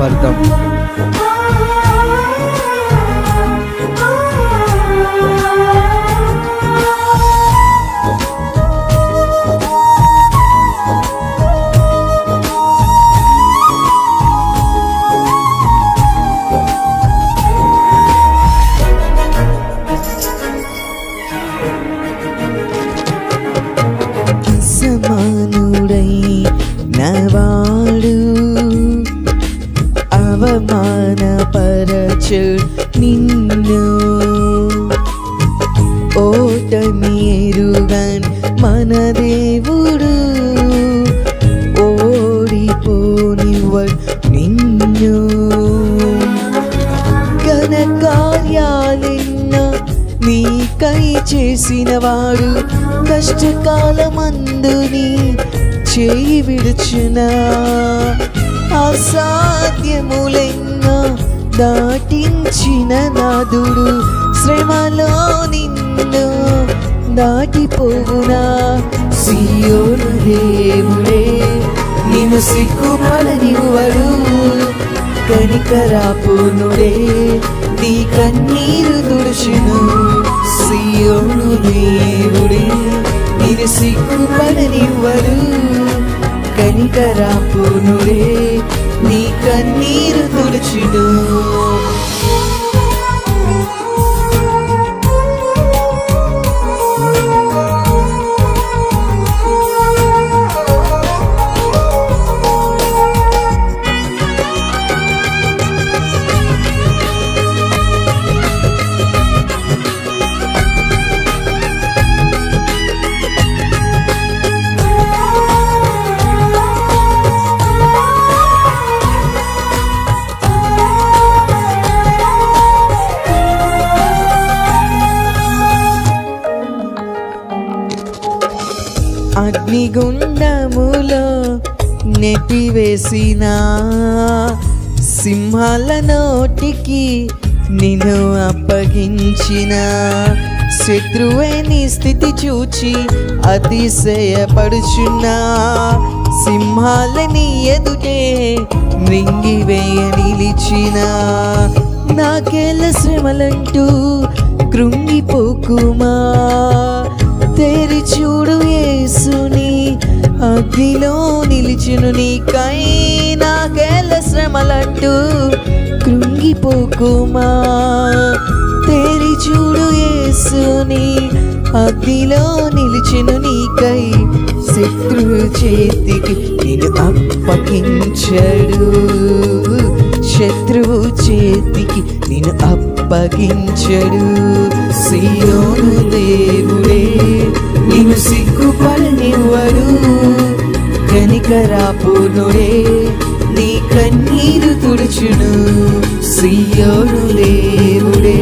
సిద్ధపడతాం. సమానుడై నవాడు అవమానపరచు నిన్ను, ఓటమి ఎరుగన్ మన దేవుడు ఓడిపోనివ్వడు నిన్ను. ఘన కార్యాలెన్నో నీకై చేసినవాడు కష్టకాలమందుని చేయి విడుచునా. అసాధ్యములెన్నో దాటించిన నాదుడు శ్రమలో నిన్ను దాటిపోవునా. సియోను దేవుడే నిన్ను సిగ్గుపడనివ్వడు, కనికరాపూర్ణుడే నీ కన్నీరు తుడుచును. సియోను దేవుడే నిన్ను సిగ్గుపడనివ్వడు, కనికరాపూర్ణుడే నీ కన్నీరు తుడుచును. అగ్నిగుండములో నెట్టివేసిన సింహాల నోటికి నిన్ను అప్పగించిన శత్రువే నీ స్థితి చూచి అతిశయపడుచున్నా. సింహాలని ఎదుటే మృంగివేయ నిలిచిన నాకేళ్ళ శ్రమలంటూ కృంగిపోకుమా. తెరి చూడు యేసుని అగ్నిలో నిలిచును నీకై. నాకేళ్ళ శ్రమలంటూ కృంగిపోకుమా. తెరి చూడు యేసుని అగ్నిలో నిలిచును నీకై. శత్రువు చేతికి నిన్ను అప్పగించడు, శత్రువు చేతికి నిన్ను అప్పగించడు. సియోను దేవుడే నిన్ను సిగ్గుపడనివ్వడు, కనికరాపూర్ణుడే నీ కన్నీరు తుడుచును. సియోను దేవుడే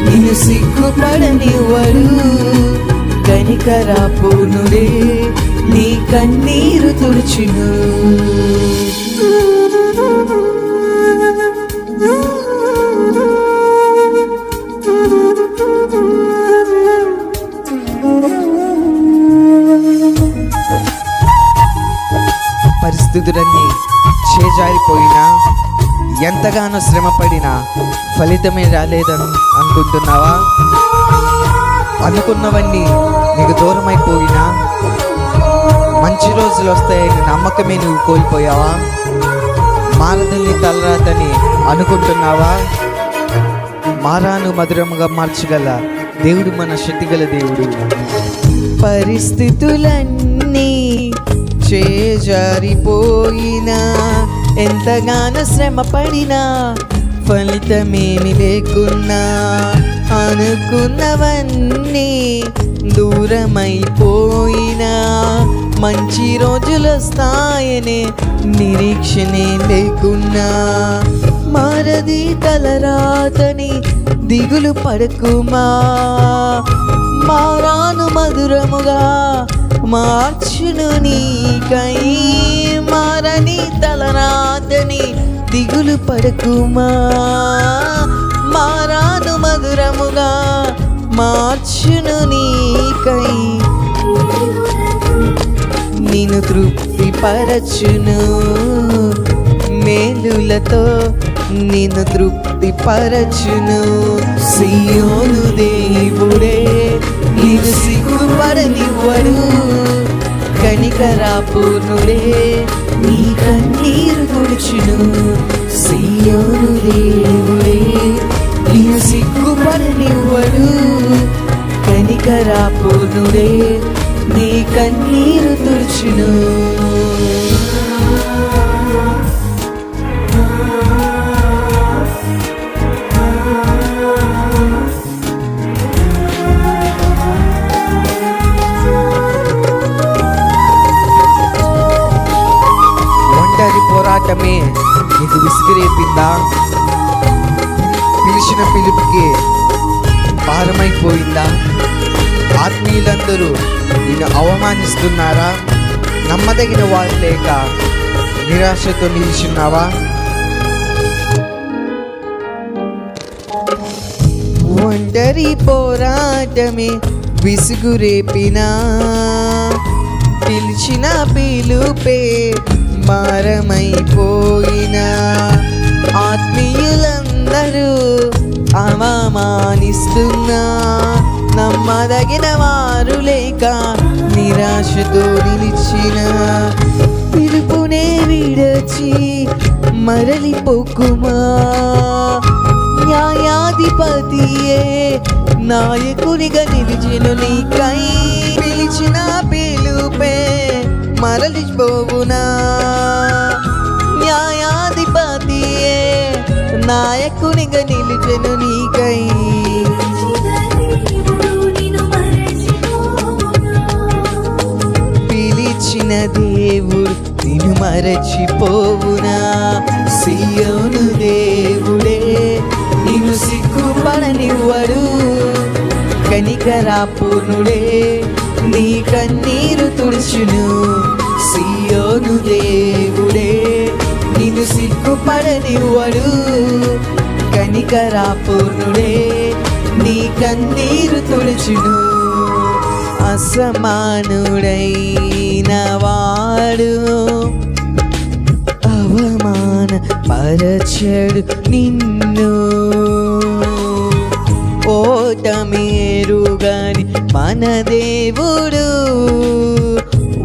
నిన్ను సిగ్గుపడనివ్వడు, కనికరాపూర్ణుడే నీ కన్నీరు తుడుచును. పరిస్థితులన్నీ చేజారిపోయినా, ఎంతగానో శ్రమపడినా ఫలితమే రాలేదని అనుకుంటున్నావా? అనుకున్నవన్నీ నీకు దూరమైపోయినా మంచి రోజులు వస్తాయని నమ్మకమే నువ్వు కోల్పోయావా? మారదని తలరాతని అనుకుంటున్నావా? మారాను మధురముగా మార్చగల దేవుడు మన శక్తిగల దేవుడు. పరిస్థితులన్నీ చేజారిపోయినా, ఎంతగానో శ్రమ పడినా ఫలితమేమి లేకున్నా, అనుకున్నవన్నీ దూరమైపోయినా మంచి రోజులు వస్తాయనే నిరీక్షనే లేకున్నా, మారది తలరాతని దిగులు పడకుమా. మారాను మధురముగా మార్చును నీకై. మారని తలరాతని దిగులు పడకుమా. మారాను మధురముగా మార్చును నీకై. నిన్ను తృప్తి పరచును, మేలులతో నిన్ను తృప్తిపరచును. సియోను దేవుడే నిన్ను సిగ్గుపడనివ్వడు. కనికరాపూర్ణుడే నీ కన్నీరు తుడుచును. సియోను దేవుడే నిన్ను సిగ్గుపడనివ్వడు. కనికరాపూర్ణుడే నీ కన్నీరు తుడుచును. ఒంటరి పోరాటమే నీకు విసిగిరేపిందా? పిలిచిన పిలుపుకి భారమైపోయిందా? ఆత్మీయులందరూ నిన్ను అవమానిస్తున్నారా? నమ్మదగిన వారు లేక నిరాశతో నిలిచున్నావా? ఒంటరి పోరాటమే విసుగురేపినా, పిలిచిన పిలుపే భారమైపోయినా, ఆత్మీయులందరూ అవమానిస్తున్నా, నమ్మదగిన వారు లేక నిరాశతో నిలిచిన, పిలుపునే విడచి మరలిపోకుమా. న్యాయాధిపతియే నాయకునిగా నిలిచెను నీకై. పిలిచిన పిలుపే మరలిపోవునా. న్యాయాధిపతియే నాయకునిగా నిలిచెను నీకై. పిలిచిన దేవుడు నిన్ను మరచిపోవునా. సియోను దేవుడే నిన్ను సిగ్గుపడనివ్వడు. కనికరాపూర్ణుడే నీ కన్నీరు తుడుచును. సియోను దేవుడే నిన్ను సిగ్గుపడనివ్వడు. కనికరాపూర్ణుడే నీ కన్నీరు తుడుచును. అసమానుడైన వాడు అవమాన పరచడు నిన్ను. ఓటమేరుగాని మన దేవుడు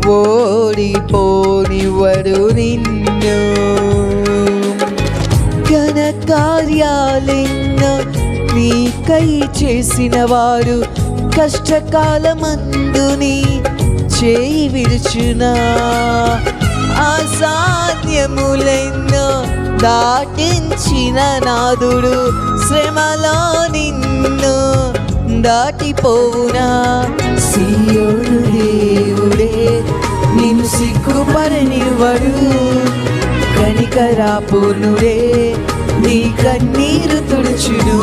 ఓడిపోనివ్వడు నిన్ను. ఘన కార్యాలెన్నో నీకై చేసిన వాడు కష్టకాలమందుని చేయి విడుచునా. అసాధ్యములెన్నో దాటించిన నాదుడు శ్రమలో నిన్ను దాటిపోవునా. సియోను దేవుడే నిన్ను సిగ్గుపడనివ్వడు. కనికరాపూర్ణుడే నీ కన్నీరు తుడుచును.